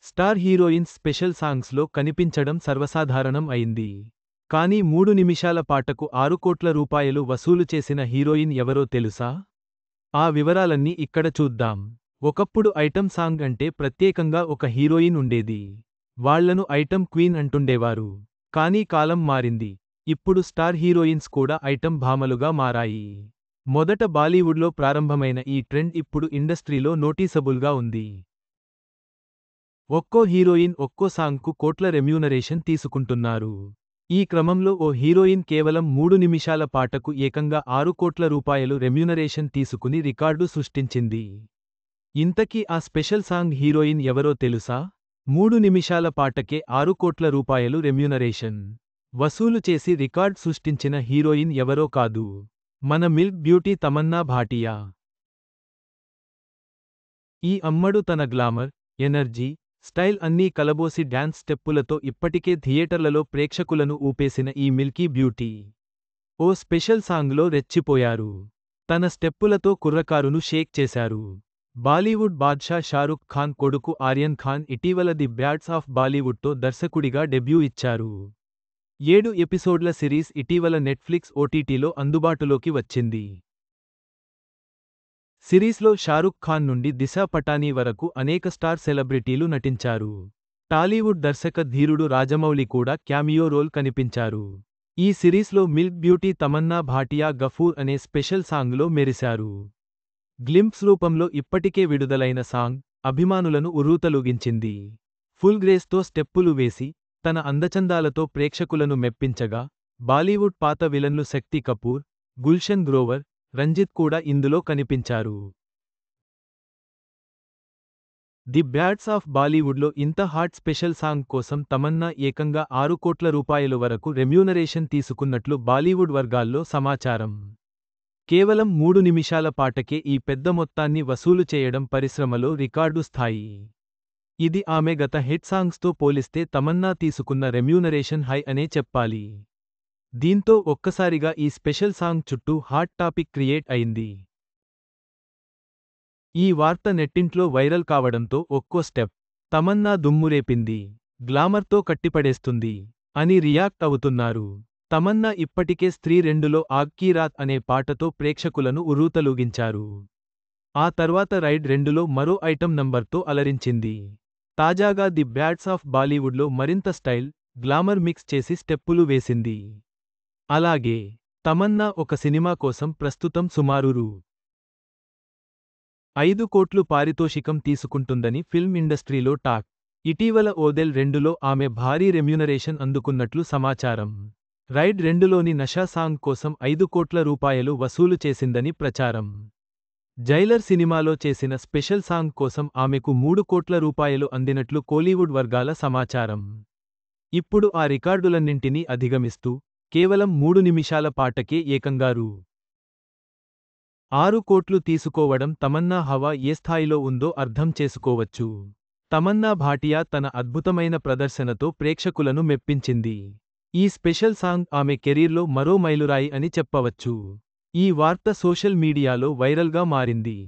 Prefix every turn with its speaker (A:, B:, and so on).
A: Star heroines special సాంగ్స్లో కనిపించడం సర్వసాధారణం అయింది. కానీ 3 నిమిషాల పాటకు 6 కోట్ల రూపాయలు వసూలు చేసిన హీరోయిన్ ఎవరో తెలుసా? ఆ వివరాలన్నీ ఇక్కడ చూద్దాం. ఒకప్పుడు ఐటమ్ సాంగ్ అంటే ప్రత్యేకంగా ఒక హీరోయిన్ ఉండేది. వాళ్లను ఐటమ్ క్వీన్ అంటుండేవారు. కానీ కాలం మారింది. ఇప్పుడు స్టార్ హీరోయిన్స్ కూడా ఐటమ్ భామలుగా మారాయి. మొదట బాలీవుడ్లో ప్రారంభమైన ఈ ట్రెండ్ ఇప్పుడు ఇండస్ట్రీలో నోటీసబుల్గా ఉంది. ఒక్కో హీరోయిన్ ఒక్కో సాంగ్కు కోట్ల రెమ్యూనరేషన్ తీసుకుంటున్నారు. ఈ క్రమంలో ఓ హీరోయిన్ కేవలం 3 నిమిషాల పాటకు ఏకంగా 6 కోట్ల రూపాయలు రెమ్యూనరేషన్ తీసుకుని రికార్డు సృష్టించింది. ఇంతకీ ఆ స్పెషల్ సాంగ్ హీరోయిన్ ఎవరో తెలుసా? 3 నిమిషాల పాటకే 6 కోట్ల రూపాయలు రెమ్యూనరేషన్ వసూలు చేసి రికార్డ్ సృష్టించిన హీరోయిన్ ఎవరో కాదు, మన మిల్క్ బ్యూటీ తమన్నా భాటియా. ఈ అమ్మడు తన గ్లామర్, ఎనర్జీ, స్టైల్ అన్నీ కలబోసి డ్యాన్స్ స్టెప్పులతో ఇప్పటికే థియేటర్లలో ప్రేక్షకులను ఊపేసిన ఈ మిల్కీ బ్యూటీ ఓ స్పెషల్ సాంగ్లో రెచ్చిపోయారు. తన స్టెప్పులతో కుర్రకారును షేక్ చేశారు. బాలీవుడ్ బాద్షా షారుఖ్ ఖాన్ కొడుకు ఆర్యన్ ఖాన్ ఇటీవల ది బ్యాడ్స్ ఆఫ్ బాలీవుడ్తో దర్శకుడిగా డెబ్యూ ఇచ్చారు. 7 ఎపిసోడ్ల సిరీస్ ఇటీవల నెట్ఫ్లిక్స్ ఓటీటీలో అందుబాటులోకి వచ్చింది. సిరీస్లో షారుఖ్ ఖాన్ నుండి దిశా పటానీ వరకు అనేక స్టార్ సెలబ్రిటీలు నటించారు. టాలీవుడ్ దర్శక ధీరుడు రాజమౌళి కూడా క్యామియో రోల్ కనిపించారు. ఈ సిరీస్లో మిల్క్ బ్యూటీ తమన్నా భాటియా గఫూర్ అనే స్పెషల్ సాంగ్లో మెరిశారు. గ్లింప్స్ రూపంలో ఇప్పటికే విడుదలైన సాంగ్ అభిమానులను ఉర్రూతలూగించింది. ఫుల్ గ్రేస్తో స్టెప్పులు వేసి తన అందచందాలతో ప్రేక్షకులను మెప్పించగా బాలీవుడ్ పాత విలన్లు శక్తి కపూర్, గుల్షన్ గ్రోవర్, రంజిత్ కూడా ఇందులో కనిపించారు. ది బ్యాడ్స్ ఆఫ్ బాలీవుడ్లో ఇంత హాట్ స్పెషల్ సాంగ్ కోసం తమన్నా ఏకంగా 6 కోట్ల రూపాయలు వరకు రెమ్యూనరేషన్ తీసుకున్నట్లు బాలీవుడ్ వర్గాల్లో సమాచారం. కేవలం 3 నిమిషాల పాటకే ఈ పెద్ద మొత్తాన్ని వసూలు చేయడం పరిశ్రమలో రికార్డు స్థాయి. ఇది ఆమె గత హిట్ సాంగ్స్తో పోలిస్తే తమన్నా తీసుకున్న రెమ్యూనరేషన్ హై అనే చెప్పాలి. దీంతో ఒక్కసారిగా ఈ స్పెషల్ సాంగ్ చుట్టూ హాట్ టాపిక్ క్రియేట్ అయింది. ఈ వార్త నెట్టింట్లో వైరల్ కావడంతో ఒక్కో స్టెప్ తమన్నా దుమ్మురేపింది, గ్లామర్తో కట్టిపడేస్తుంది అని రియాక్ట్ అవుతున్నారు. తమన్నా ఇప్పటికే స్త్రీ 2లో ఆగ్ కీ రాత్ అనే పాటతో ప్రేక్షకులను ఉర్రూతలూగించారు. ఆ తర్వాత రైడ్ 2లో మరో ఐటమ్ నంబర్తో అలరించింది. తాజాగా ది బ్యాడ్స్ ఆఫ్ బాలీవుడ్లో మరింత స్టైల్, గ్లామర్ మిక్స్ చేసి స్టెప్పులు వేసింది. అలాగే తమన్నా ఒక సినిమా కోసం ప్రస్తుతం సుమారు రూ. 5 కోట్లు పారితోషికం తీసుకుంటుందని ఫిల్మ్ ఇండస్ట్రీలో టాక్. ఇటీవల ఓదెల్ 2లో ఆమె భారీ రెమ్యూనరేషన్ అందుకున్నట్లు సమాచారం. రైడ్ 2లోని నషా సాంగ్ కోసం 5 కోట్ల రూపాయలు వసూలు చేసిందని ప్రచారం. జైలర్ సినిమాలో చేసిన స్పెషల్ సాంగ్ కోసం ఆమెకు 3 కోట్ల రూపాయలు అందినట్లు కోలీవుడ్ వర్గాల సమాచారం. ఇప్పుడు ఆ రికార్డులన్నింటినీ అధిగమిస్తూ కేవలం 3 నిమిషాల పాటకే ఏకంగా రూ. 6 కోట్లు తీసుకోవడం తమన్నా హవా ఏ స్థాయిలో ఉందో అర్థం చేసుకోవచ్చు. తమన్నా భాటియా తన అద్భుతమైన ప్రదర్శనతో ప్రేక్షకులను మెప్పించింది. ఈ స్పెషల్ సాంగ్ ఆమె కెరీర్లో మరో మైలురాయి అని చెప్పవచ్చు. ఈ వార్త సోషల్ మీడియాలో వైరల్గా మారింది.